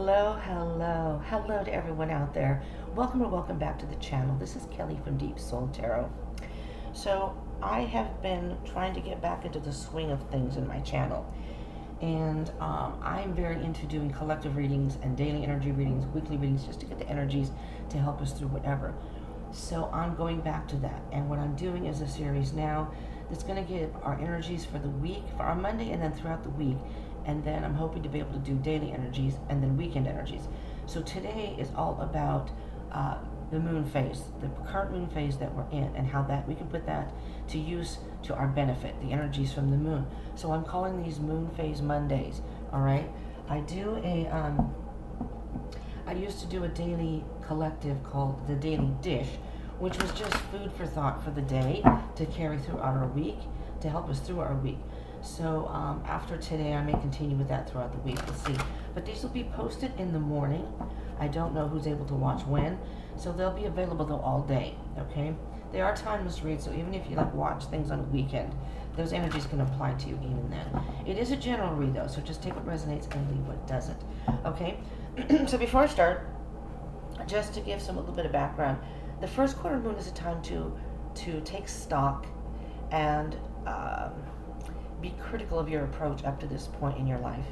Hello, hello, hello to everyone out there. Welcome or welcome back to the channel. This is Kelly from Deep Soul Tarot. So I have been trying to get back into the swing of things in my channel. And I'm very into doing collective readings and daily energy readings, weekly readings, just to get the energies to help us through whatever. So I'm going back to that. And what I'm doing is a series now that's going to give our energies for the week, for our Monday, and then throughout the week. And then I'm hoping to be able to do daily energies and then weekend energies. So today is all about the moon phase, the current moon phase that we're in, and how that we can put that to use to our benefit, the energies from the moon. So I'm calling these moon phase Mondays. All right. I used to do a daily collective called the Daily Dish, which was just food for thought for the day to carry throughout our week, to help us through our week. So after today, I may continue with that throughout the week. We'll see. But these will be posted in the morning. I don't know who's able to watch when. So they'll be available though all day, okay? They are timeless reads, so even if you watch things on a weekend, those energies can apply to you even then. It is a general read though, so just take what resonates and leave what doesn't, okay? So before I start, just to give a little bit of background, the first quarter moon is a time to take stock and be critical of your approach up to this point in your life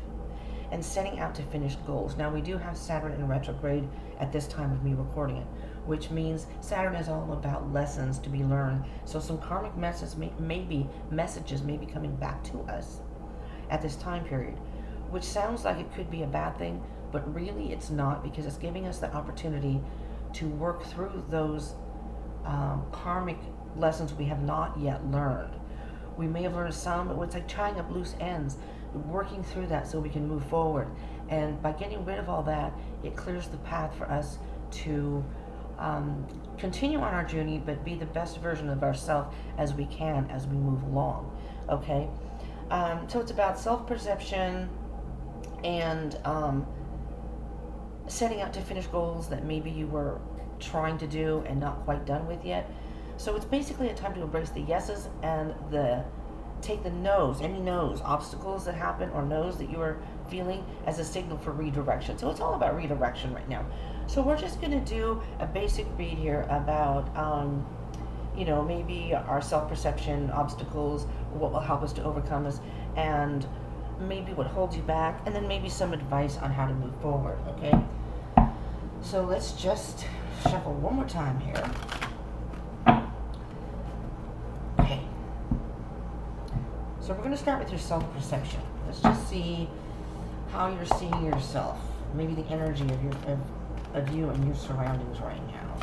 and setting out to finish goals. Now, we do have Saturn in retrograde at this time of me recording it, which means Saturn is all about lessons to be learned. So some karmic messages may be coming back to us at this time period, which sounds like it could be a bad thing, but really it's not, because it's giving us the opportunity to work through those karmic lessons we have not yet learned. We may have learned some, but it's like tying up loose ends, working through that so we can move forward. And by getting rid of all that, it clears the path for us to continue on our journey, but be the best version of ourselves as we can as we move along, okay? So it's about self-perception and setting out to finish goals that maybe you were trying to do and not quite done with yet. So it's basically a time to embrace the yeses and take the no's, any no's, obstacles that happen or no's that you are feeling as a signal for redirection. So it's all about redirection right now. So we're just going to do a basic read here about, maybe our self-perception, obstacles, what will help us to overcome us, and maybe what holds you back, and then maybe some advice on how to move forward, okay? So let's just shuffle one more time here. So we're going to start with your self-perception. Let's just see how you're seeing yourself. Maybe the energy of you and your surroundings right now.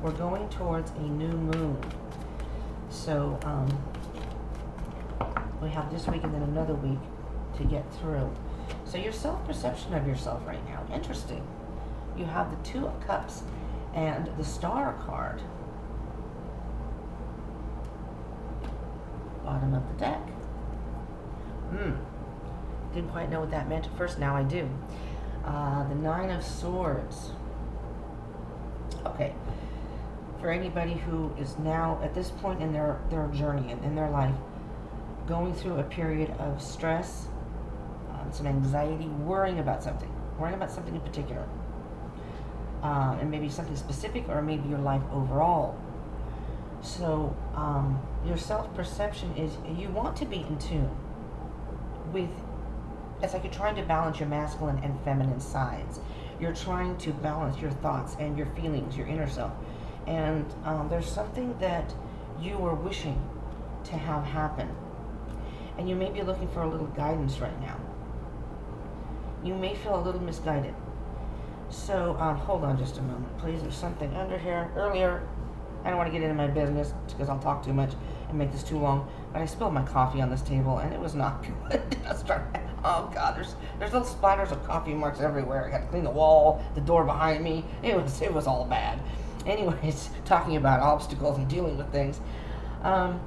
We're going towards a new moon. So we have this week and then another week to get through. So your self-perception of yourself right now. Interesting. You have the Two of Cups and the Star card. Bottom of the deck. Didn't quite know what that meant at first. Now I do. The Nine of Swords. Okay. For anybody who is now at this point in their journey and in their life going through a period of stress, some anxiety, worrying about something in particular, and maybe something specific, or maybe your life overall. So your self-perception is you want to be in tune with, it's like you're trying to balance your masculine and feminine sides. You're trying to balance your thoughts and your feelings, your inner self. And there's something that you are wishing to have happen. And you may be looking for a little guidance right now. You may feel a little misguided. So hold on just a moment, please. There's something under here. Earlier, I don't want to get into my business because I'll talk too much and make this too long, but I spilled my coffee on this table and it was not good. Oh God, there's little splatters of coffee marks everywhere. I got to clean the wall, the door behind me. It was all bad. Anyways, talking about obstacles and dealing with things. For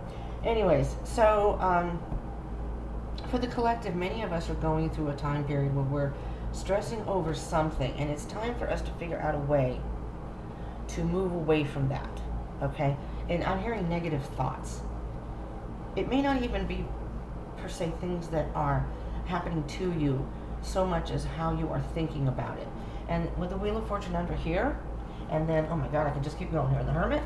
the collective, many of us are going through a time period where we're stressing over something, and it's time for us to figure out a way to move away from that. Okay? And I'm hearing negative thoughts. It may not even be per se things that are happening to you so much as how you are thinking about it. And with the Wheel of Fortune under here, and then, oh my God, I can just keep going here. The Hermit.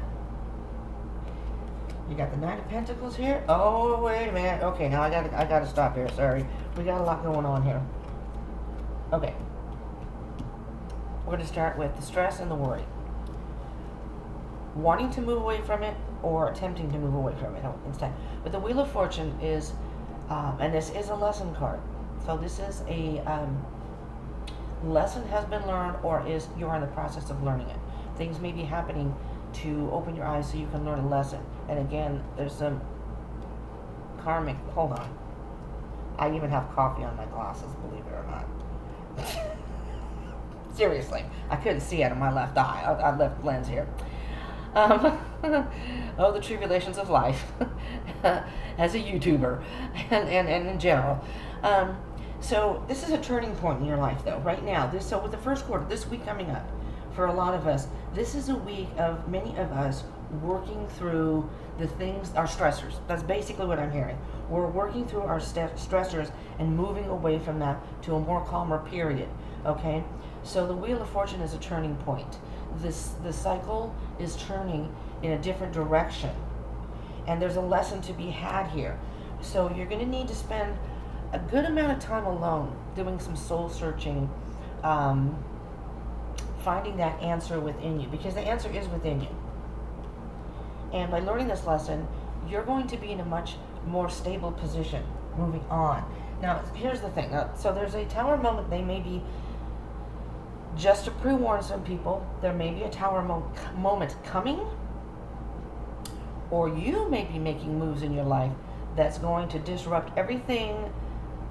You got the Knight of Pentacles here. Oh, wait a minute. Okay, now I gotta stop here. Sorry. We got a lot going on here. Okay. We're going to start with the stress and the worry. Wanting to move away from it or attempting to move away from it instead. But the Wheel of Fortune is, and this is a lesson card. So this is a lesson has been learned, or is you're in the process of learning it. Things may be happening to open your eyes so you can learn a lesson. And again, there's some karmic, hold on. I even have coffee on my glasses, believe it or not. Seriously, I couldn't see out of my left eye. I left lens here. Oh, the tribulations of life as a YouTuber and in general. So this is a turning point in your life, though, right now. So with the first quarter, this week coming up, for a lot of us, this is a week of many of us working through the things, our stressors. That's basically what I'm hearing. We're working through our stressors and moving away from that to a more calmer period, okay? So the Wheel of Fortune is a turning point. The cycle is turning in a different direction. And there's a lesson to be had here. So you're going to need to spend a good amount of time alone doing some soul searching, finding that answer within you, because the answer is within you. And by learning this lesson, you're going to be in a much more stable position moving on. Now, here's the thing. So there's a tower moment. They may be, just to pre-warn some people, there may be a tower moment coming, or you may be making moves in your life that's going to disrupt everything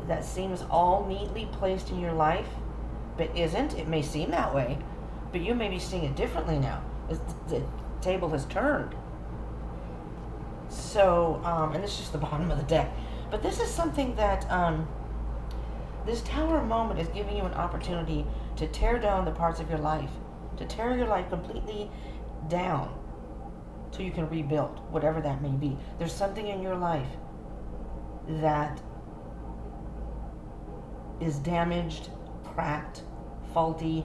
that seems all neatly placed in your life, but isn't. It may seem that way, but you may be seeing it differently now. The table has turned. So, and this is just the bottom of the deck. But this is something that, this tower moment is giving you an opportunity to tear down the parts of your life, to tear your life completely down so you can rebuild, whatever that may be. There's something in your life that is damaged, cracked, faulty,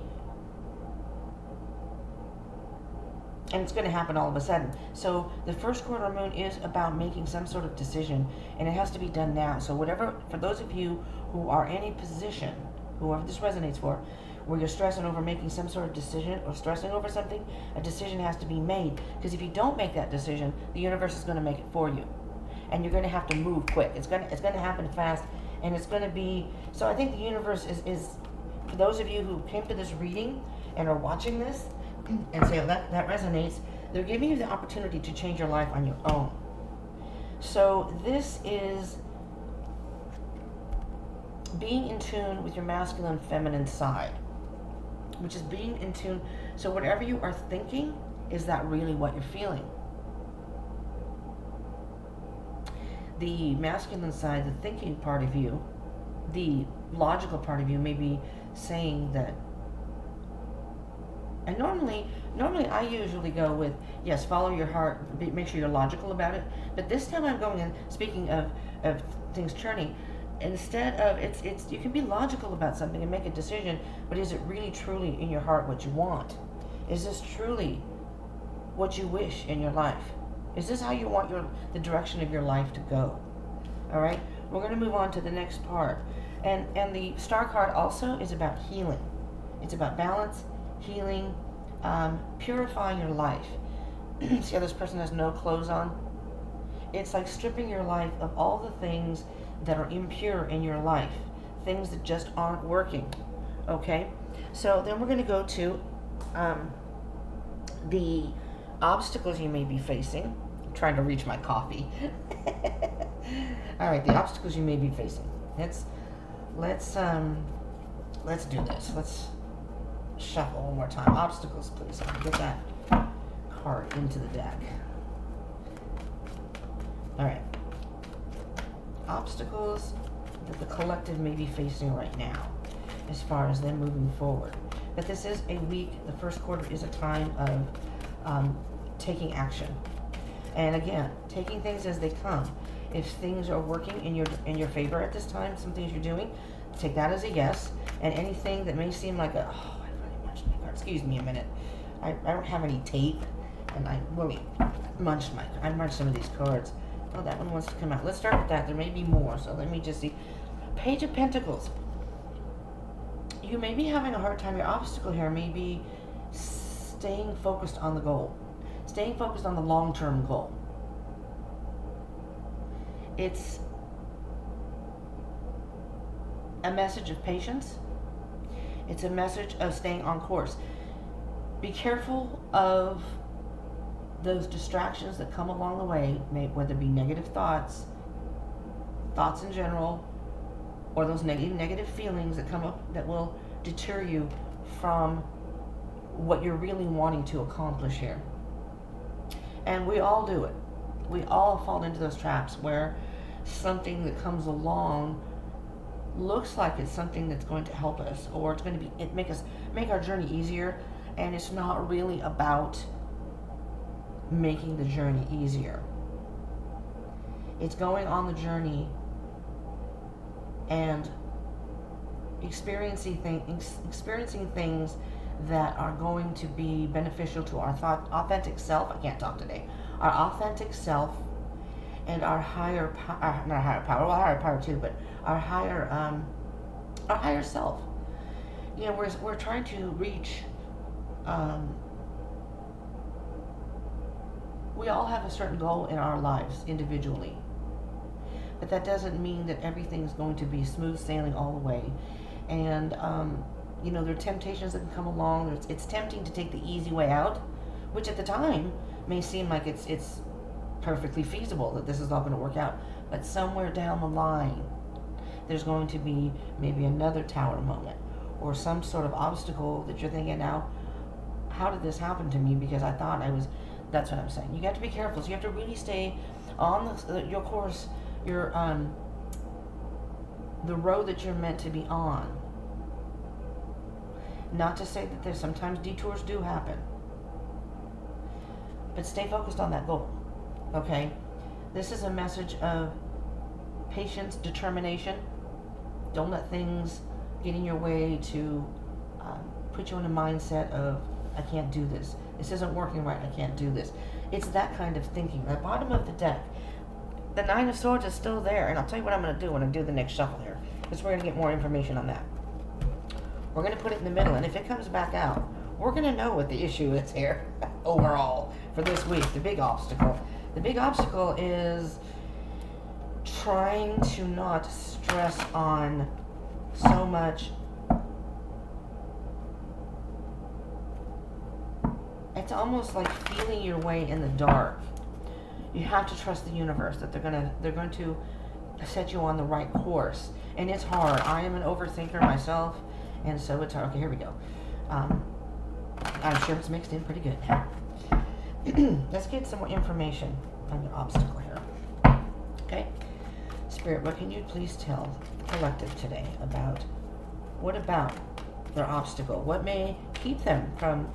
and it's going to happen all of a sudden. So the first quarter moon is about making some sort of decision, and it has to be done now. So whatever, for those of you who are in a position, whoever this resonates for, where you're stressing over making some sort of decision or stressing over something, a decision has to be made. Because if you don't make that decision, the universe is going to make it for you, and you're going to have to move quick. It's going to happen fast, and it's going to be. So I think the universe is for those of you who came to this reading and are watching this and say, oh, that resonates, they're giving you the opportunity to change your life on your own. So this is being in tune with your masculine feminine side, which is being in tune. So whatever you are thinking, is that really what you're feeling? The masculine side, the thinking part of you, the logical part of you may be saying that. And normally I usually go with, yes, follow your heart, make sure you're logical about it. But this time I'm going in, speaking of things turning, instead of, it's you can be logical about something and make a decision, but is it really truly in your heart what you want? Is this truly what you wish in your life? Is this how you want the direction of your life to go? All right, we're going to move on to the next part. And the star card also is about healing. It's about balance, healing, purifying your life. See how this person has no clothes on? It's like stripping your life of all the things that are impure in your life, things that just aren't working. Okay, so then we're going to go to the obstacles you may be facing. I'm trying to reach my coffee. All right, the obstacles you may be facing. Let's do this. Let's shuffle one more time. Obstacles, please. Get that card into the deck. All right. Obstacles that the collective may be facing right now, as far as them moving forward. But this is a week. The first quarter is a time of taking action. And again, taking things as they come. If things are working in your favor at this time, some things you're doing, take that as a yes. And anything that may seem like I really munched my card. Excuse me a minute. I don't have any tape, and I really munched some of these cards. Oh, that one wants to come out. Let's start with that. There may be more, so let me just see. Page of Pentacles. You may be having a hard time. Your obstacle here may be staying focused on the goal. Staying focused on the long-term goal. It's a message of patience. It's a message of staying on course. Be careful of those distractions that come along the way, whether it be negative thoughts in general, or those negative feelings that come up that will deter you from what you're really wanting to accomplish here. And we all do it. We all fall into those traps where something that comes along looks like it's something that's going to help us, or it's going to make our journey easier, and it's not really about making the journey easier. It's going on the journey and experiencing things that are going to be beneficial to our authentic self. I can't talk today. Our authentic self and our higher power, not higher power, well, higher power too, but our higher self. You know, we're trying to reach. We all have a certain goal in our lives individually, but that doesn't mean that everything's going to be smooth sailing all the way. And you know, there are temptations that can come along. It's tempting to take the easy way out, which at the time may seem like it's perfectly feasible that this is all going to work out. But somewhere down the line, there's going to be maybe another tower moment, or some sort of obstacle that you're thinking, now, how did this happen to me? Because I thought I was. That's what I'm saying. You got to be careful. So you have to really stay on your course, the road that you're meant to be on. Not to say that there's sometimes detours do happen, but stay focused on that goal. Okay? This is a message of patience, determination. Don't let things get in your way to put you in a mindset of, I can't do this. This isn't working right. I can't do this. It's that kind of thinking. The bottom of the deck, the Nine of Swords is still there. And I'll tell you what I'm going to do when I do the next shuffle here, because we're going to get more information on that. We're going to put it in the middle. And if it comes back out, we're going to know what the issue is here overall for this week. The big obstacle. The big obstacle is trying to not stress on so much. It's almost like feeling your way in the dark. You have to trust the universe that they're going to set you on the right course. And it's hard. I am an overthinker myself, and so it's hard. Okay, here we go. I'm sure it's mixed in pretty good now. Let's get some more information on your obstacle here. Okay? Spirit, what can you please tell the collective today about their obstacle? What may keep them from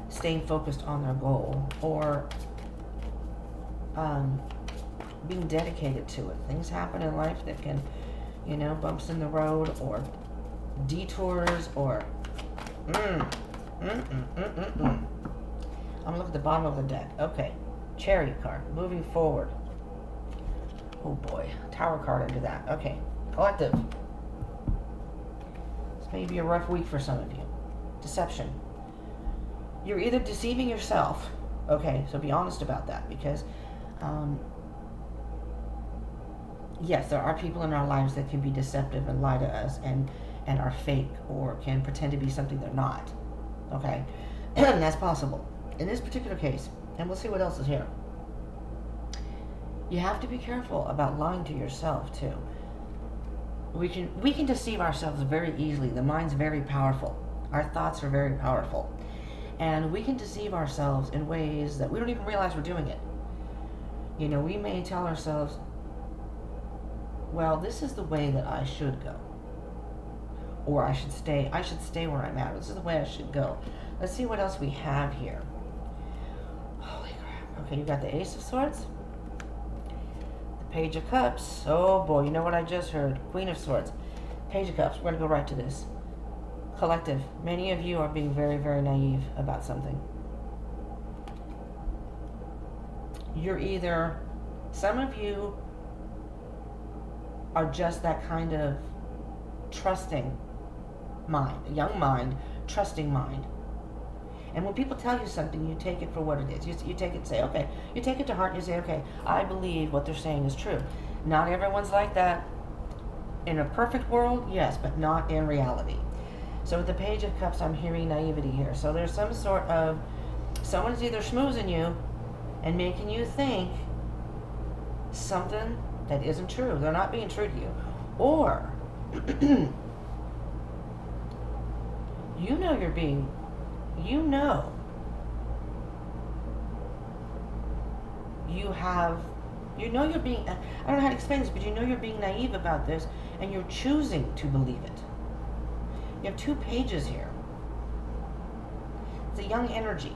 staying focused on their goal, or being dedicated to it? Things happen in life that can, bumps in the road, or detours, or I'm gonna look at the bottom of the deck. Okay, Chariot card, moving forward. Oh boy, Tower card under that. Okay, collective. This may be a rough week for some of you. Deception. You're either deceiving yourself, okay, so be honest about that, because yes, there are people in our lives that can be deceptive and lie to us and are fake, or can pretend to be something they're not, okay? And that's possible. In this particular case, and we'll see what else is here, you have to be careful about lying to yourself too. We can deceive ourselves very easily. The mind's very powerful. Our thoughts are very powerful. And we can deceive ourselves in ways that we don't even realize we're doing it. We may tell ourselves, well, this is the way that I should go. Or I should stay where I'm at. This is the way I should go. Let's see what else we have here. Holy crap. Okay, you got the Ace of Swords, the Page of Cups. Oh boy, you know what I just heard? Queen of Swords. Page of Cups. We're going to go right to this. Collective. Many of you are being very, very naive about something. You're either, some of you are just that kind of trusting mind, a young mind, trusting mind. And when people tell you something, you take it for what it is. You take it and say, okay. You take it to heart and you say, okay, I believe what they're saying is true. Not everyone's like that. In a perfect world, yes, but not in reality. So with the Page of Cups, I'm hearing naivety here. So there's some sort of, someone's either schmoozing you and making you think something that isn't true. They're not being true to you. Or, you know you're being, you know you're being, I don't know how to explain this, but you know you're being naive about this, and you're choosing to believe it. You have two pages here. It's a young energy.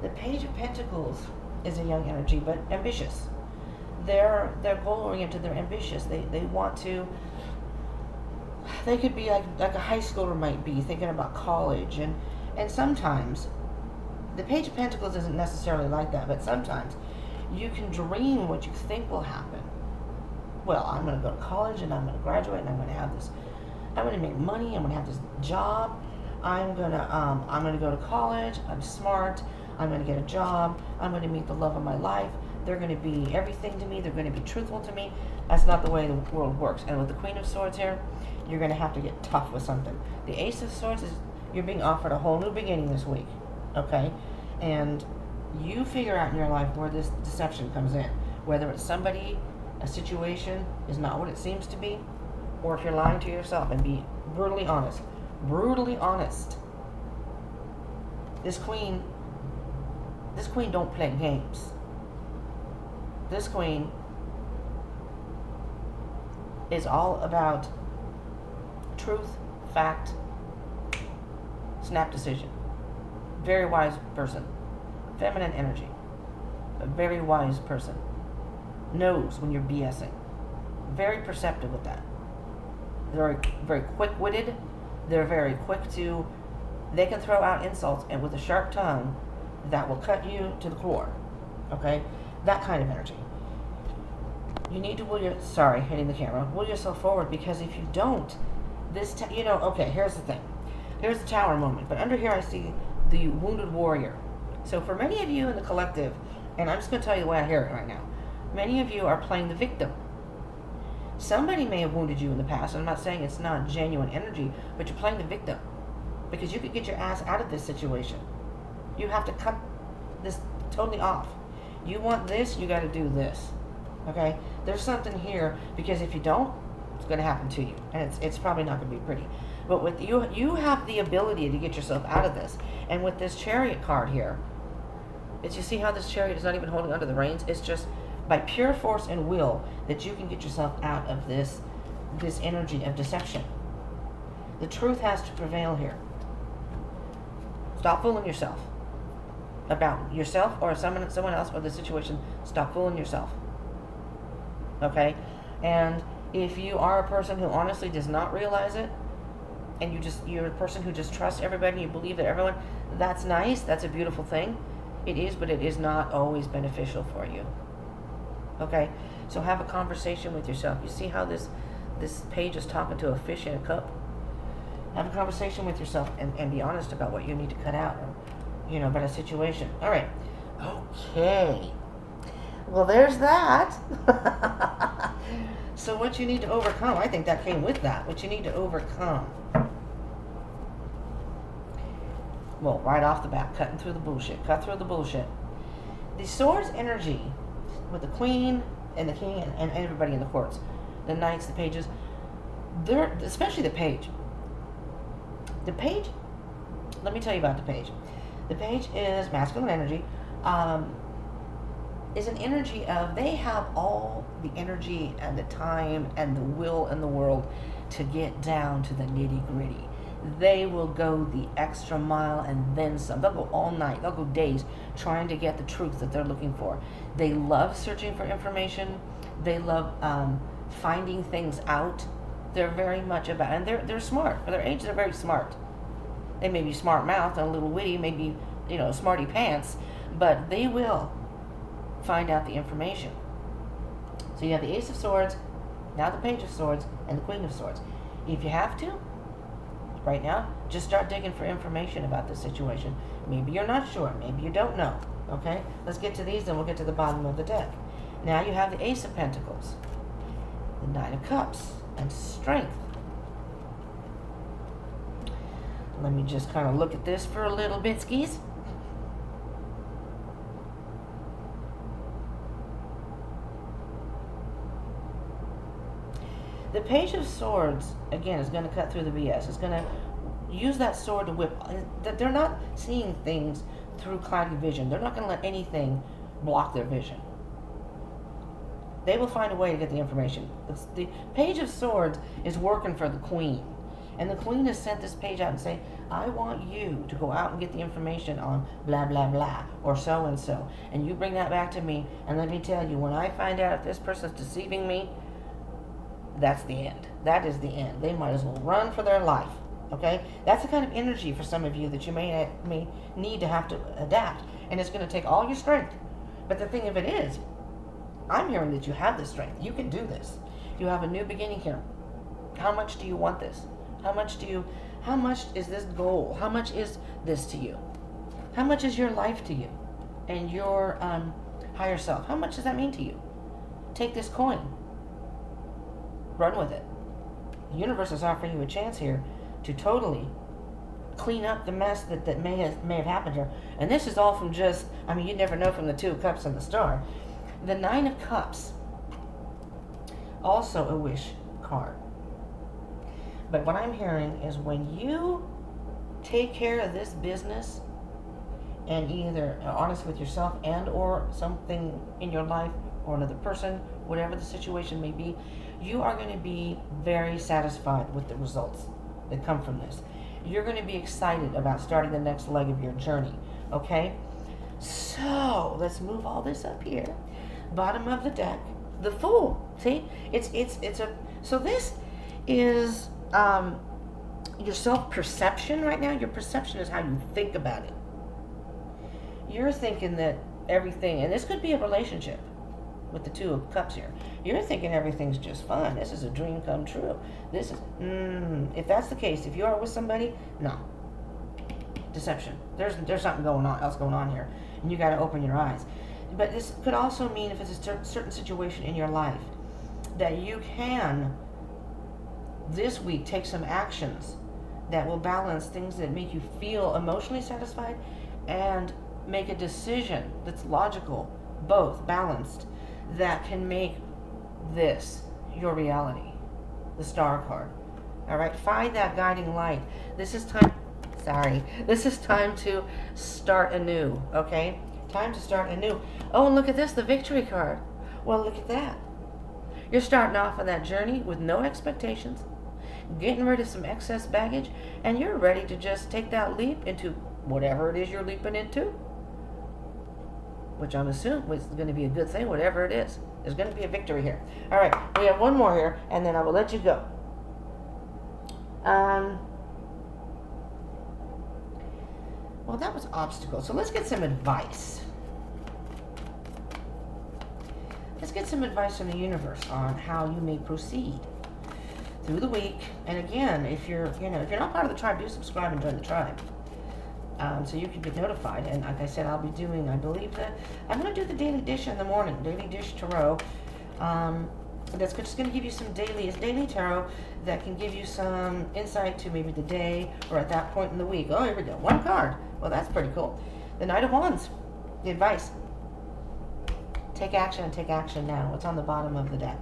The Page of Pentacles is a young energy, but ambitious. They're goal-oriented, they're ambitious. They want to, they could be like a high schooler might be, thinking about college. And sometimes, the Page of Pentacles isn't necessarily like that, but sometimes you can dream what you think will happen. Well, I'm going to go to college, and I'm going to graduate, and I'm going to have this, I'm going to make money, I'm going to have this job, I'm going to go to college, I'm smart, I'm going to get a job, I'm going to meet the love of my life, they're going to be everything to me, they're going to be truthful to me. That's not the way the world works. And with the Queen of Swords here, you're going to have to get tough with something. The Ace of Swords is, you're being offered a whole new beginning this week, okay? And you figure out in your life where this deception comes in. Whether it's somebody, a situation is not what it seems to be, or if you're lying to yourself, and be brutally honest. Brutally honest. This queen don't play games. This queen is all about truth, fact, snap decision. Very wise person. Feminine energy. A very wise person. Knows when you're BSing. Very perceptive with that. They're very quick-witted. They're very quick to, they can throw out insults and with a sharp tongue that will cut you to the core. Okay? That kind of energy. You need to hitting the camera. Will yourself forward, because if you don't, okay, here's the thing. Here's the Tower moment. But under here I see the Wounded Warrior. So for many of you in the collective, and I'm just going to tell you the way I hear it right now, many of you are playing the victim. Somebody may have wounded you in the past, and I'm not saying it's not genuine energy, but you're playing the victim. Because you could get your ass out of this situation. You have to cut this totally off. You want this, you got to do this. Okay? There's something here, because if you don't, it's going to happen to you. And it's probably not going to be pretty. But with you have the ability to get yourself out of this. And with this Chariot card here, you see how this Chariot is not even holding onto the reins? It's just by pure force and will that you can get yourself out of this energy of deception. The truth has to prevail here. Stop fooling yourself about yourself or someone else or the situation. Stop fooling yourself. Okay? And if you are a person who honestly does not realize it, and you're a person who just trusts everybody, you believe that everyone, that's nice, that's a beautiful thing. It is, but it is not always beneficial for you. Okay? So have a conversation with yourself. You see how this page is talking to a fish in a cup? Have a conversation with yourself and be honest about what you need to cut out, or, about a situation. All right. Okay. Well, there's that. So what you need to overcome, I think that came with that. What you need to overcome. Well, right off the bat, cutting through the bullshit. Cut through the bullshit. The Swords energy with the Queen and the King and everybody in the courts, the Knights, the Pages, especially the Page. The Page, let me tell you about the Page. The Page is masculine energy, is an energy of, they have all the energy and the time and the will in the world to get down to the nitty-gritty. they will go the extra mile and then some. They'll go all night, they'll go days trying to get the truth that they're looking for. They love searching for information. They love finding things out. They're very much about, and they're smart. For their age, they're very smart. They may be smart mouthed and a little witty, maybe, smarty pants, but they will find out the information. So you have the Ace of Swords, now the Page of Swords, and the Queen of Swords. If you have to, right now, just start digging for information about this situation. Maybe you're not sure. Maybe you don't know. Okay? Let's get to these, then we'll get to the bottom of the deck. Now you have the Ace of Pentacles, the Nine of Cups, and Strength. Let me just kind of look at this for a little bit, skis. The Page of Swords, again, is going to cut through the BS. It's going to use that sword to whip. They're not seeing things through cloudy vision. They're not going to let anything block their vision. They will find a way to get the information. The Page of Swords is working for the Queen. And the Queen has sent this page out and say, I want you to go out and get the information on blah, blah, blah, or so-and-so. And you bring that back to me, and let me tell you, when I find out if this person's deceiving me, that's the end. That is the end. They might as well run for their life. Okay? That's the kind of energy for some of you that you may need to have to adapt. And it's going to take all your strength. But the thing of it is, I'm hearing that you have the strength. You can do this. You have a new beginning here. How much do you want this? How much is this goal? How much is this to you? How much is your life to you? And your higher self? How much does that mean to you? Take this coin. Run with it. The universe is offering you a chance here to totally clean up the mess that may have happened here. And this is all from just, you never know from the Two of Cups and the Star. The Nine of Cups, also a wish card. But what I'm hearing is when you take care of this business and either are honest with yourself and or something in your life or another person, whatever the situation may be, you are going to be very satisfied with the results that come from this. You're going to be excited about starting the next leg of your journey, okay? So, let's move all this up here. Bottom of the deck, the Fool. See? So this is your self-perception right now. Your perception is how you think about it. You're thinking that everything, and this could be a relationship with the Two of Cups here. You're thinking everything's just fine. This is a dream come true. This is, if that's the case, if you are with somebody, no. Deception. There's something else going on here. And you got to open your eyes. But this could also mean if it's a certain situation in your life that you can this week take some actions that will balance things that make you feel emotionally satisfied and make a decision that's logical, both balanced, that can make this your reality. The Star card. All right, find that guiding light. This is time to start anew, okay? Time to start anew. Oh, and look at this, the Victory card. Well, look at that. You're starting off on that journey with no expectations, getting rid of some excess baggage, and you're ready to just take that leap into whatever it is you're leaping into, which I'm assuming is going to be a good thing, whatever it is. There's going to be a victory here. All right, we have one more here, and then I will let you go. Well, that was obstacles. So let's get some advice. Let's get some advice from the universe on how you may proceed through the week. And again, if you're not part of the tribe, do subscribe and join the tribe, so you can get notified. And like I said, I'll be doing, I'm going to do the daily dish in the morning, daily dish tarot. That's just going to give you some daily tarot that can give you some insight to maybe the day or at that point in the week. Oh, here we go. One card. Well, that's pretty cool. The Knight of Wands. The advice. Take action and take action now. What's on the bottom of the deck?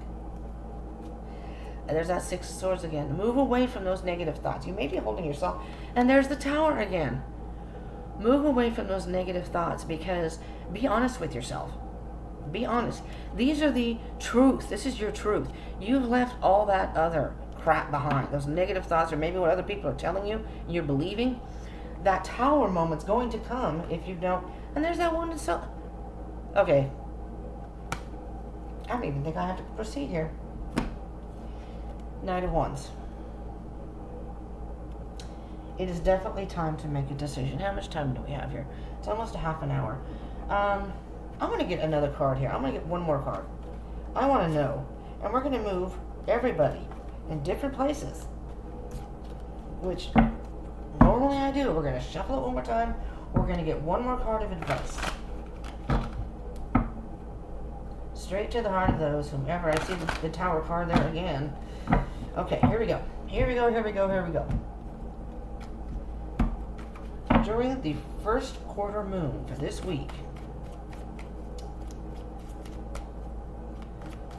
And there's that Six of Swords again. Move away from those negative thoughts. You may be holding yourself. And there's the Tower again. Move away from those negative thoughts, because be honest with yourself. Be honest. These are the truth. This is your truth. You've left all that other crap behind, those negative thoughts, or maybe what other people are telling you and you're believing, that tower moment's going to come if you don't. And there's that wounded soul. Okay. I don't even think I have to proceed here. Knight of Wands. It is definitely time to make a decision. How much time do we have here? It's almost a half an hour. I'm going to get another card here. I'm going to get one more card. I want to know. And we're going to move everybody in different places, which normally I do. We're going to shuffle it one more time. We're going to get one more card of advice. Straight to the heart of those, whomever. I see the Tower card there again. Okay, here we go. Here we go, here we go, here we go. During the first quarter moon for this week,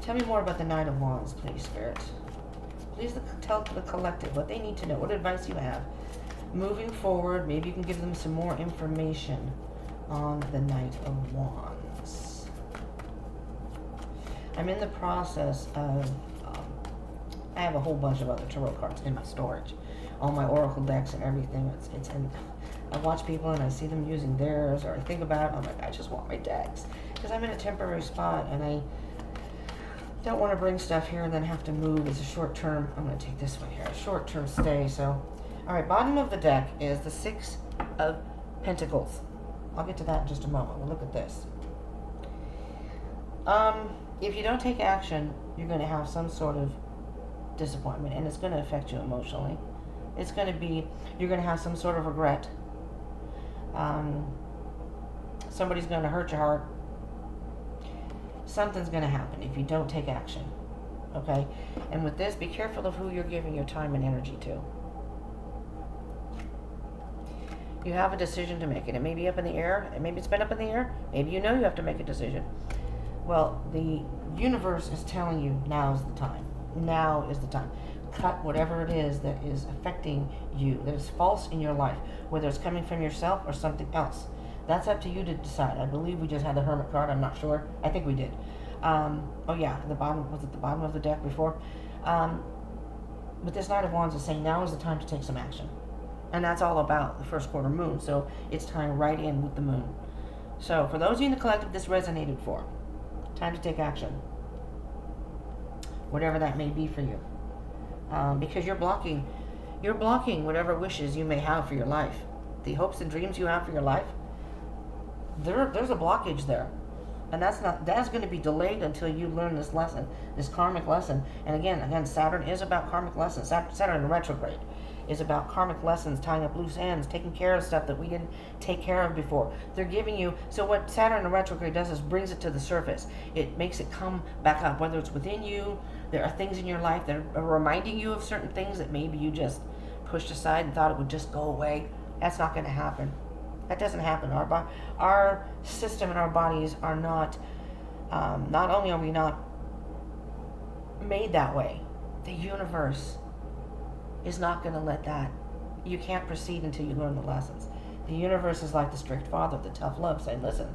tell me more about the Knight of Wands, please, Spirit. Please tell the collective what they need to know, what advice you have. Moving forward, maybe you can give them some more information on the Knight of Wands. I'm in the process of, I have a whole bunch of other tarot cards in my storage. All my oracle decks and everything. It's in, I watch people and I see them using theirs, or I think about it, I'm like, I just want my decks. Because I'm in a temporary spot and I don't want to bring stuff here and then have to move. It's a short term, I'm going to take this one here, a short term stay. So, alright, bottom of the deck is the Six of Pentacles. I'll get to that in just a moment. We'll look at this. If you don't take action, you're going to have some sort of disappointment, and it's going to affect you emotionally. It's going to be, you're going to have some sort of regret. Somebody's going to hurt your heart. Something's going to happen if you don't take action. Okay? And with this, be careful of who you're giving your time and energy to. You have a decision to make, and it may be up in the air, and maybe it's been up in the air. Maybe you know you have to make a decision. Well, the universe is telling you now's the time. Now is the time. Cut whatever it is that is affecting you, that is false in your life, whether it's coming from yourself or something else. That's up to you to decide. I believe we just had the Hermit card. I'm not sure. I think we did. Oh yeah, the bottom, was it the bottom of the deck before? But this Knight of Wands is saying now is the time to take some action. And that's all about the first quarter moon. So it's tying right in with the moon. So for those of you in the collective this resonated for, time to take action. Whatever that may be for you. Because you're blocking whatever wishes you may have for your life. The hopes and dreams you have for your life, there's a blockage there. And that's going to be delayed until you learn this lesson, this karmic lesson. And again, Saturn is about karmic lessons. Saturn in retrograde is about karmic lessons, tying up loose ends, taking care of stuff that we didn't take care of before. They're giving you, so what Saturn in retrograde does is brings it to the surface. It makes it come back up, whether it's within you, there are things in your life that are reminding you of certain things that maybe you just pushed aside and thought it would just go away. That's not going to happen. That doesn't happen. Our system and our bodies are not only are we not made that way, the universe is not going to let that. You can't proceed until you learn the lessons. The universe is like the strict father, the tough love, saying, listen,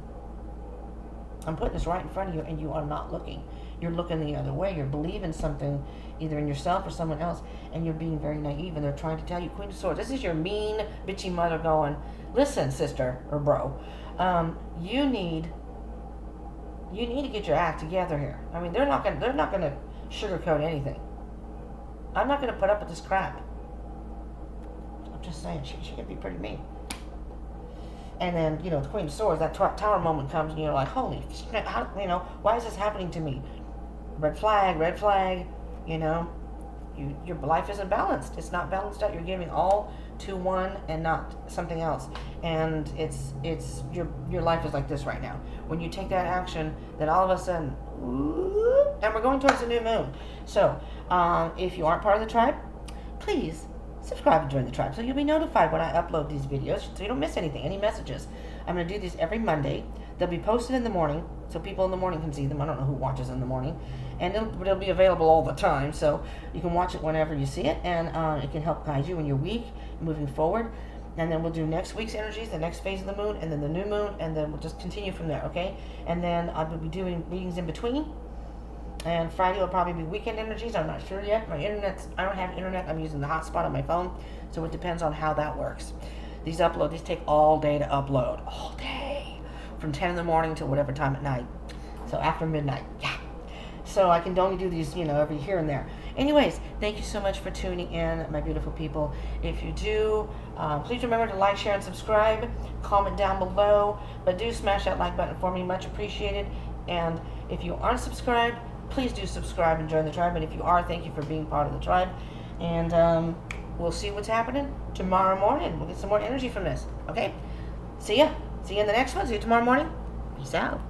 I'm putting this right in front of you and you are not looking. You're looking the other way. You're believing something either in yourself or someone else, and you're being very naive, and they're trying to tell you, Queen of Swords, this is your mean, bitchy mother going, listen, sister or bro, you need to get your act together here. I mean, they're not gonna sugarcoat anything. I'm not going to put up with this crap. I'm just saying, she can be pretty mean. And then, the Queen of Swords, that tower moment comes and you're like, holy, how, why is this happening to me? Red flag, your life isn't balanced. It's not balanced out. You're giving all to one and not something else. And it's your life is like this right now. When you take that action, then all of a sudden, and we're going towards the new moon. So, if you aren't part of the tribe, please subscribe and join the tribe so you'll be notified when I upload these videos so you don't miss anything, any messages. I'm going to do these every Monday. They'll be posted in the morning so people in the morning can see them. I don't know who watches in the morning. And it'll be available all the time, so you can watch it whenever you see it, and it can help guide you in your week moving forward. And then we'll do next week's energies, the next phase of the moon, and then the new moon, and then we'll just continue from there, okay? And then I will be doing readings in between. And Friday will probably be weekend energies. I'm not sure yet. I don't have internet. I'm using the hotspot on my phone. So it depends on how that works. These take all day to upload. All day. From 10 in the morning to whatever time at night. So after midnight. Yeah. So I can only do these, every here and there. Anyways, thank you so much for tuning in, my beautiful people. If you do, please remember to like, share, and subscribe. Comment down below. But do smash that like button for me. Much appreciated. And if you aren't subscribed, please do subscribe and join the tribe. And if you are, thank you for being part of the tribe. And we'll see what's happening tomorrow morning. We'll get some more energy from this. Okay? See ya. See you in the next one. See you tomorrow morning. Peace out.